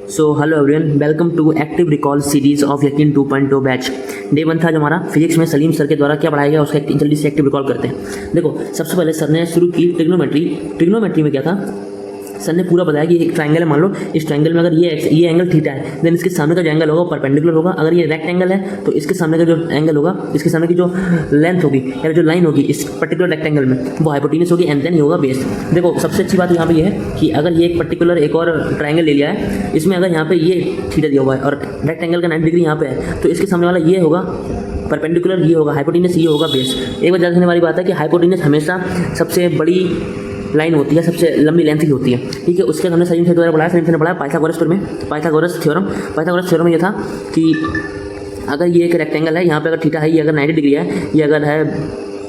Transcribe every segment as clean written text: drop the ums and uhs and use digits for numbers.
So hello everyone, welcome to active recall series of Yakeen 2.0 batch. Day 1 था जो हमारा physics में सलीम सर के द्वारा क्या पढ़ाया गया उसका जल्दी से एक्टिव रिकॉल करते हैं। देखो, सबसे पहले सर ने शुरू की ट्रिग्नोमेट्री में क्या था, सर ने पूरा बताया कि एक ट्रायंगल है, मान लो इस ट्रायंगल में अगर ये एंगल थीटा है, देन इसके सामने का जो एंगल होगा परपेंडिकुलर होगा। अगर ये रेक्टेंगल है तो इसके सामने का जो एंगल होगा, इसके सामने की जो लेंथ होगी या जो लाइन होगी इस पर्टिकुलर रेक्टेंगल में, वो हाइपोटेन्यूस होगी एंड देन ये होगा बेस। देखो, सबसे अच्छी बात यहाँ पे ये है कि अगर ये एक पर्टिकुलर एक और ट्रायंगल ले लिया है, इसमें अगर यहाँ पे ये थीटा दिया हुआ है और रेक्टेंगल का 90 डिग्री यहाँ पे है, तो इसके सामने वाला ये होगा परपेंडिकुलर, ये होगा हाइपोटेन्यूस, ये होगा बेस। एक बार जानने वाली बात है कि हाइपोटेन्यूस हमेशा सबसे बड़ी लाइन होती है, सबसे लंबी लेंथ की होती है, ठीक है। उसके हमने सलीम सर द्वारा पढ़ाया, सलीम सर ने पढ़ाया पाइथागोरस थ्योरम में ये था कि अगर ये एक रेक्टेंगल है, यहाँ पे अगर थीटा है, ये अगर 90 डिग्री है, ये अगर है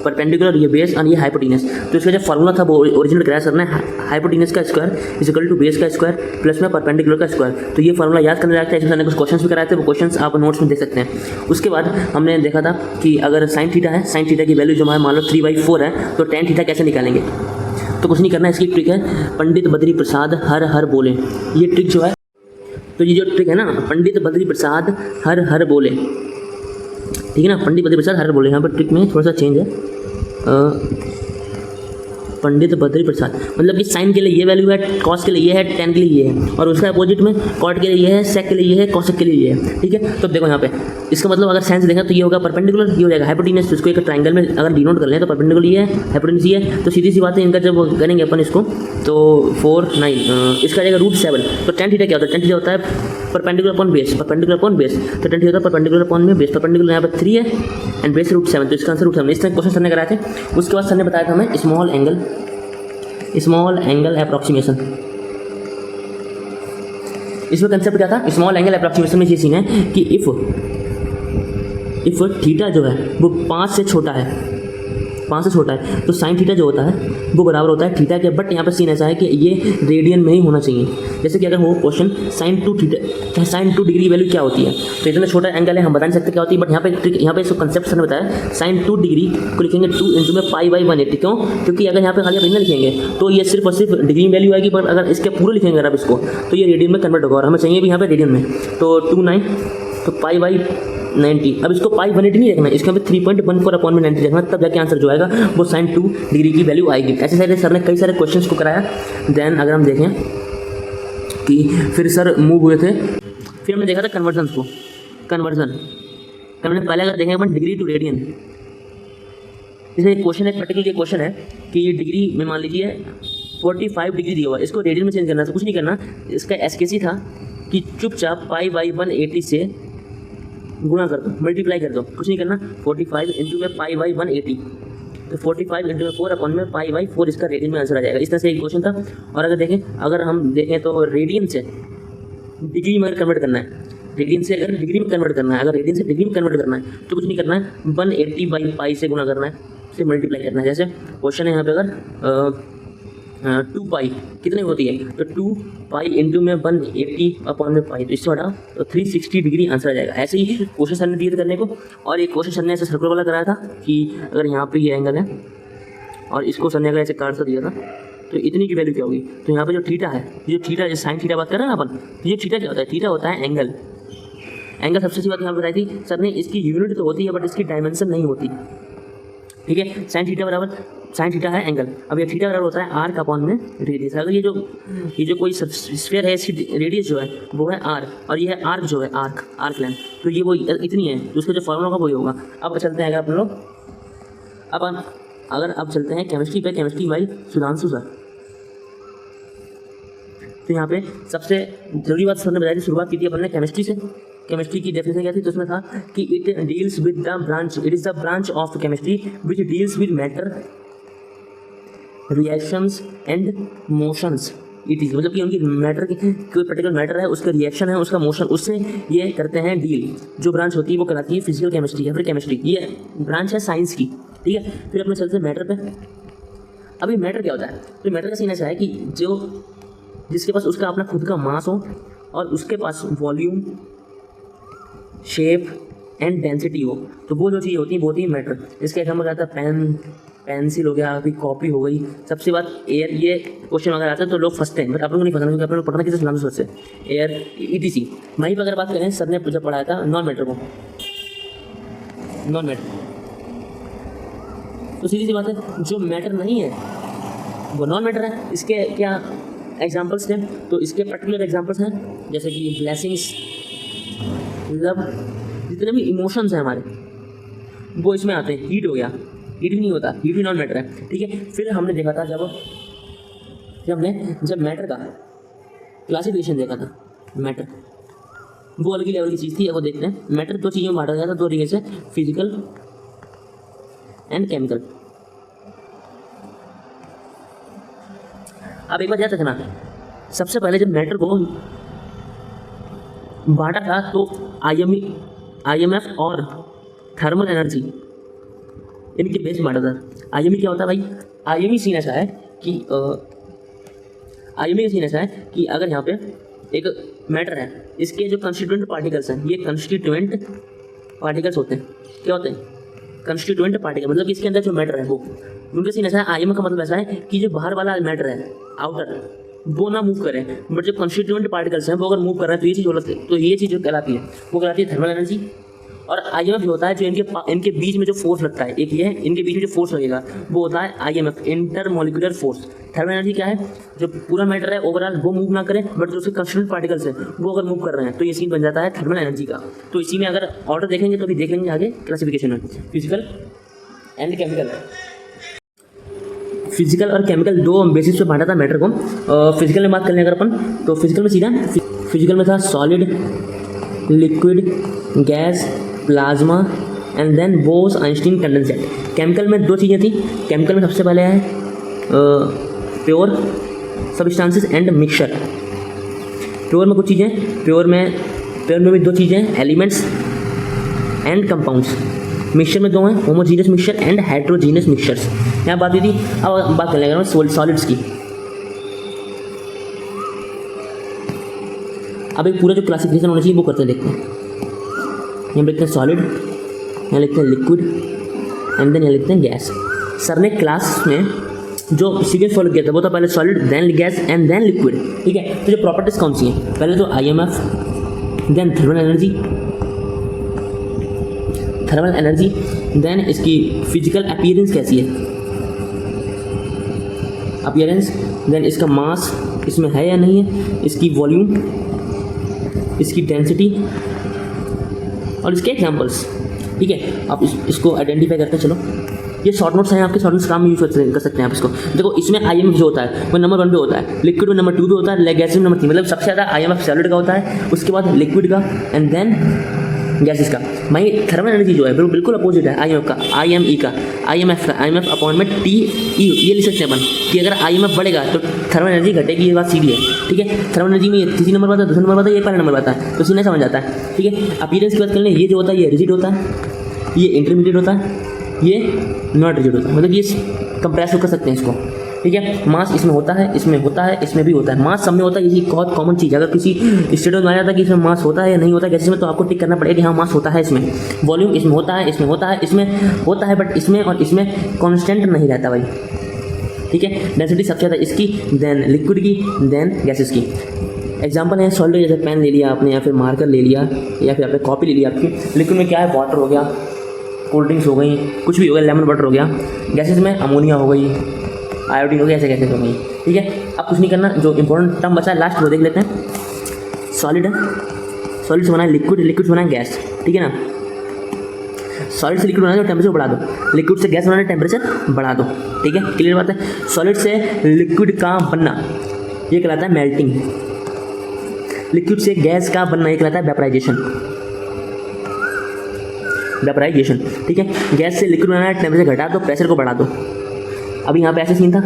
परपेंडिकुलर, ये बेस और ये हाइपोटेन्यूस, तो इसका जो फॉर्मूला था वो ओरिजिनल कराया सर ने, हाइपोटेन्यूस का square is equal to base का स्क्वायर प्लस में परपेंडिकुलर का स्क्वायर। तो ये फॉर्मूला याद करने लगता है। इसमें कुछ क्वेश्चन भी कराए थे, वो क्वेश्चन आप नोट्स में देख सकते हैं। उसके बाद हमने देखा था कि अगर साइन थीटा है, साइन थीटा की वैल्यू जो हमारे मान लो 3/4 है, तो टेन थीटा कैसे निकालेंगे। तो कुछ नहीं करना है, इसकी ट्रिक है पंडित बद्री प्रसाद हर हर बोले। ये ट्रिक जो है, तो ये जो ट्रिक है ना, पंडित बद्री प्रसाद हर हर बोले, ठीक है ना, पंडित बद्री प्रसाद हर बोले। यहाँ पर ट्रिक में थोड़ा सा चेंज है, पंडित बद्री प्रसाद मतलब कि साइन के लिए ये वैल्यू है, कॉस के लिए ये है, टेन के लिए ये है, और उसका अपोजिट में कॉट के लिए ये है, सेक के लिए ये है, कॉसेक के लिए ये है, ठीक है। तो देखो यहाँ पे इसका मतलब अगर साइन से देखें तो ये होगा परपेंडिकुलर, ये हो जाएगा हाइपोटेन्यूस। इसको एक ट्रायंगल में अगर डिनोट कर लें तो परपेंडिकुलर ये है, हाइपोटेन्यूस ये है, तो सीधी सी बात है इनका जब करेंगे अपन इसको तो 4 9 इसका जाएगा √7। तो टेन थीटा क्या होता है, टेन थीटा होता है perpendicular upon base, perpendicular upon base, तो टेन थीटा होता है परपेंडिकुलर अपॉन में बेस, परपेंडिकुलर यहाँ पर 3 है एंड बेस √7, तो इसका आंसर √7। इस तरह क्वेश्चन सर ने कराए थे। उसके बाद सर ने बताया था हमें स्मॉल एंगल अप्रॉक्सीमेशन। इसमें कंसेप्ट क्या था, स्मॉल एंगल अप्रॉक्सीमेशन में ये सीन है कि इफ थीटा जो है वो 5 से छोटा है, तो साइन थीटा जो होता है वो बराबर होता है थीटा के। बट यहाँ पर सीन ऐसा है कि ये रेडियन में ही होना चाहिए। जैसे कि अगर वो क्वेश्चन साइन 2 डिग्री वैल्यू क्या होती है, तो इतना छोटा एंगल है हम बता नहीं सकते क्या होती है। बट यहाँ पे इसको कंसेप्ट सर ने बताया, साइन 2 डिग्री को लिखेंगे 2 इंटू में π/180। क्यों? क्योंकि अगर यहाँ पे खाली आप लिखेंगे तो ये सिर्फ और सिर्फ डिग्री में वैल्यू आएगी, पर अगर इसके पूरे लिखेंगे अगर आप इसको तो ये रेडियन में कन्वर्ट होगा, और हमें चाहिए भी यहाँ पे रेडियन में। तो 2 9 तो π/90। अब इसको π/180 नहीं रखना, इसके यहाँ पे 3.14 अपॉन में 90 रखना, तब जाके आंसर जो आएगा वो साइन 2 डिग्री की वैल्यू आएगी। ऐसे सारे सर ने कई सारे क्वेश्चंस को कराया। देन अगर हम देखें कि फिर सर मूव हुए थे, फिर हमने देखा था कन्वर्जन को। कन्वर्जन पहले अगर देखें अपन डिग्री टू रेडियन, इसमें एक क्वेश्चन है, पर्टिकुलर क्वेश्चन है कि ये डिग्री में मान लीजिए 45 डिग्री दिया हुआ, इसको रेडियन में चेंज करना है। कुछ नहीं करना, इसका एसकेसी था कि चुपचाप π/180 से गुणा कर दो, मल्टीप्लाई कर दो, कुछ नहीं करना। 45 इंटू में π/180, तो 45 इंटू में 4 अपॉन में π/4 इसका रेडियन में आंसर आ जाएगा। इस तरह से एक क्वेश्चन था। और अगर हम देखें तो रेडियन से डिग्री में कन्वर्ट करना है, रेडियन से अगर डिग्री में कन्वर्ट करना है, अगर रेडियन से डिग्री में कन्वर्ट करना है तो कुछ नहीं करना है, 180/π से गुणा करना है, से मल्टीप्लाई करना है। जैसे क्वेश्चन है यहाँ पे अगर 2π कितनी होती है, तो 2π इंटू में 180 अपॉन में पाई, तो इससे बड़ा तो 360 डिग्री आंसर आ जाएगा। ऐसे ही क्वेश्चन सर ने दिए थे करने को। और एक क्वेश्चन सर ने ऐसे सर्कुलर वाला कराया था कि अगर यहाँ पे ये एंगल है और इसको सर ने अगर ऐसे काट सा दिया था तो इतनी की वैल्यू क्या होगी। तो यहाँ पे जो थीटा है, जो साइन थीटा बात कर रहे हैं ना अपन, तो ये थीटा क्या होता है, थीटा होता है एंगल। सबसे अच्छी बात यहाँ पर बताई थी सर ने, इसकी यूनिट तो होती है बट इसकी डायमेंशन नहीं होती, ठीक है। साइन थीटा है एंगल। अब ये थीटा बराबर होता है आर्क अपॉन में रेडियस। अगर ये जो कोई स्फीयर है, इसकी रेडियस जो है वो है आर, और ये है आर्क जो है आर्क लेंथ, तो ये वो इतनी है, तो उसका जो फॉर्मूला होगा वही होगा। अब चलते हैं अगर अपन लोग अब चलते हैं केमिस्ट्री पे, केमिस्ट्री बाई सुधांशु सर। तो यहाँ पे सबसे जरूरी बात सर ने बताई थी, शुरुआत की थी अपन ने केमिस्ट्री से। केमिस्ट्री की डेफिनेशन क्या थी, तो उसमें था कि it deals with the branch, it is the branch of chemistry which deals with matter, reactions and motions. It is मतलब कि उनकी मैटर की कोई पर्टिकुलर मैटर है, उसका रिएक्शन है, उसका मोशन, उससे ये करते हैं डील। जो ब्रांच होती है वो कराती है फिजिकल केमिस्ट्री या फिर केमिस्ट्री, ये ब्रांच है साइंस की, ठीक है। फिर अपने चलते हैं मैटर पे। अभी मैटर क्या होता है, तो मैटर का सीन ऐसा है कि जिसके पास उसका अपना खुद का मास हो और उसके पास वॉल्यूम, शेप एंड डेंसिटी हो, तो वो जो चीज़ होती है वो होती है मैटर। इसके एग्जाम्पल आता है पेंसिल हो गया, अभी कॉपी हो गई, सबसे बाद एयर। ये क्वेश्चन अगर आता है तो लोग फंसते हैं, बट आप लोगों को नहीं फंसना क्योंकि आप लोगों को पढ़ना किस नाम से सोचते हैं, एयर ETC। वहीं पर अगर बात करें सर ने जब पढ़ाया था नॉन मैटर को, नॉन मैटर, तो सीधी सी बात है जो मैटर नहीं है वो नॉन मैटर है। इसके क्या एग्जाम्पल्स थे, तो इसके पर्टिकुलर एग्जाम्पल्स हैं जैसे कि ब्लेसिंग्स, लव, जितने भी इमोशंस हैं हमारे वो इसमें आते हैं। हीट हो गया, हीट भी नहीं होता, हीट भी नॉन मैटर है, ठीक है। फिर हमने देखा था जब मैटर का क्लासिफिकेशन देखा था, मैटर वो अलग ही लेवल की चीज़ थी। वो देखते हैं मैटर दो चीज़ों में बांटा गया था, दो तरीके से, फिजिकल एंड केमिकल। अब एक बार याद रखना, सबसे पहले जब मैटर को बांटा था तो IMF और थर्मल एनर्जी इनके बेस बांटा था। IME क्या होता है भाई, IME सीन ऐसा है कि IME का सीन ऐसा है कि अगर यहाँ पे एक मैटर है, इसके जो कंस्टिट्यूएंट पार्टिकल्स हैं, ये कंस्टिट्यूएंट पार्टिकल्स होते हैं। क्या होते हैं? कंस्टिट्यूएंट पार्टिकल, मतलब इसके अंदर जो मैटर है वो, उनका सीन ऐसा है। IME का मतलब ऐसा है कि जो बाहर वाला मैटर है, आउटर, वो ना मूव करें, बट जो कंस्टिट्यूएंट पार्टिकल्स हैं वो अगर मूव कर रहे हैं तो ये चीज़ होती है, तो ये चीज़ जो कहलाती है वो कहलाती है थर्मल एनर्जी। और IMF जो होता है, जो इनके बीच में जो फोर्स लगता है, एक ये है, इनके बीच में जो फोर्स लगेगा वो होता है IMF, intermolecular force. Thermal energy क्या है, जो पूरा मैटर है ओवरऑल वो मूव ना करे, बट जो उसके कंस्टिट्यूएंट पार्टिकल्स हैं वो अगर मूव कर रहे हैं तो ये सीन बन जाता है थर्मल एनर्जी का। तो इसी में अगर ऑर्डर देखेंगे तो अभी देख लेंगे आगे क्लासिफिकेशन में, फिजिकल एंड केमिकल। फिजिकल और केमिकल दो बेसिस पे बांटा था मैटर को। फिजिकल में बात करें अगर अपन, तो फिजिकल में सीधा फिजिकल में था solid, liquid, gas, plasma and then Bose Einstein condensate. Chemical में दो चीज़ें थी। केमिकल में सबसे पहले है pure substances and mixture. Pure में कुछ चीज़ें, प्योर में भी दो चीज़ें, एलिमेंट्स एंड कंपाउंड्स। मिक्सचर में दो हैं, homogeneous mixture and heterogeneous mixtures. यहाँ बात हुई थी। अब बात कर लेंगे सॉलिड्स की। अब एक पूरा जो क्लासिफिकेशन होना चाहिए वो करते देखते हैं। यहाँ लिखते हैं सॉलिड, यहाँ लिखते हैं लिक्विड एंड देन यहाँ लिखते हैं गैस। सर ने क्लास में जो सीक्वेंस फॉलो किया था वो था पहले solid, then gas and then liquid, ठीक है। तो जो प्रॉपर्टीज कौन सी हैं, पहले तो IMF, then thermal energy, then इसकी फिजिकल अपीयरेंस कैसी है, अपीयरेंस, देन इसका मास इसमें है या नहीं है, इसकी वॉल्यूम, इसकी डेंसिटी और इसके एग्जाम्पल्स, ठीक है। आप इसको आइडेंटिफाई करते हैं। चलो ये शॉर्ट नोट्स हैं आपके, शॉर्ट नोट्स काम यूज कर सकते हैं आप इसको। देखो इसमें IMF जो होता है वो नंबर 1 पे होता है, लिक्विड में नंबर 2 पे होता है, गैस में नंबर 3, मतलब सबसे ज़्यादा IMF सॉलिड का होता है, उसके बाद लिक्विड का एंड देन गैसेस का। भाई थर्मल एनर्जी जो है बिल्कुल अपोजिट है IMF का, IMF अपॉन में TE। ये लिख सकते हैं अपन कि अगर IMF बढ़ेगा तो थर्मल एनर्जी घटेगी, ये बात सीधी है, ठीक है। थर्मल एनर्जी में तीसरी नंबर आता है, दूसरा नंबर आता है, ये पहला नंबर आता है, तो सीधे समझ जाता है, ठीक है। अपीयरेंस की बात कर लें, ये जो होता है ये रिजिड होता है, ये इंटरमीडिएट होता है, ये नॉट रिजिड होता है, मतलब ये कंप्रेस कर सकते हैं इसको, ठीक है। मास इसमें होता है, इसमें होता है, इसमें भी होता है, मास सब में होता है। ये बहुत कॉमन चीज़ है। अगर किसी स्टेटमेंट में आ जाता है कि इसमें मास होता है या नहीं होता है गैसेस में, तो आपको टिक करना पड़ेगा कि हाँ मास होता है इसमें। वॉल्यूम इसमें होता है, इसमें होता है, इसमें होता है, बट इसमें और इसमें कॉन्स्टेंट नहीं रहता भाई, ठीक है। डेंसिटी सबसे ज़्यादा इसकी, देन लिक्विड की, देन गैसेस की। एग्जाम्पल है सॉलिड, जैसे पेन ले लिया आपने या फिर मार्कर ले लिया या फिर आपने कॉपी ले लिया आपकी। लिक्विड में क्या है, वाटर हो गया, कोल्ड ड्रिंक्स हो गई, कुछ भी हो गया, लेमन वाटर हो गया। गैसेस में अमोनिया हो गई, आयोडीन हो गया, ऐसे गैसेस हो गई, ठीक है। अब कुछ नहीं करना, जो इंपॉर्टेंट टर्म बचा है लास्ट वो देख लेते हैं। सॉलिड है, सॉलिड से बना है लिक्विड, लिक्विड से बना है गैस, ठीक है ना। सॉलिड से लिक्विड बनाना है तो टेम्परेचर बढ़ा दो, लिक्विड से गैस बनाना है टेम्परेचर बढ़ा दो, ठीक है। क्लियर बात है। सॉलिड से लिक्विड का बनना ये कहलाता है मेल्टिंग, लिक्विड से गैस का बनना ये कहलाता है वेपराइजेशन, वेपराइजेशन, ठीक है। गैस से लिक्विड बनाना है, टेम्परेचर घटा दो, प्रेशर को बढ़ा दो। अभी यहाँ पे ऐसे सीन था,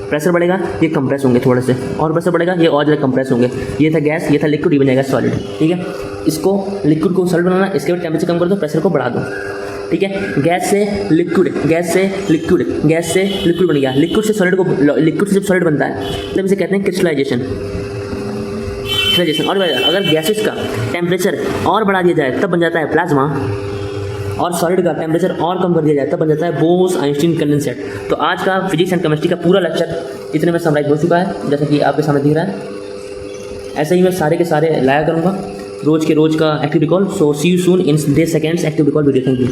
प्रेशर बढ़ेगा ये कंप्रेस होंगे थोड़े से, और प्रेशर बढ़ेगा ये और ज़्यादा कंप्रेस होंगे। ये था गैस, ये था लिक्विड, ये बन जाएगा सॉलिड, ठीक है। इसको लिक्विड को सॉलिड बनाना, इसके बाद टेम्परेचर कम कर दो, प्रेशर को बढ़ा दो, ठीक है। गैस से लिक्विड, गैस से लिक्विड, गैस से लिक्विड बन गया। लिक्विड से सॉलिड को, लिक्विड से जब सॉलिड बनता है तब इसे कहते हैं क्रिस्टलाइजेशन, क्रिस्टलाइजेशन। और अगर गैसेस का टेम्परेचर और बढ़ा दिया जाए तब बन जाता है प्लाज्मा, और सॉलिड का टेम्परेचर और कम कर दिया जाता है, बन जाता है बोस आइंस्टीन कंडेंसेट। तो आज का फिजिक्स एंड केमिस्ट्री का पूरा लेक्चर इतने में समराइज हो चुका है, जैसा कि आपके सामने दिख रहा है। ऐसे ही मैं सारे के सारे लाया करूँगा रोज़ का active recall. So see you soon in 10 seconds active recall video. Thank you.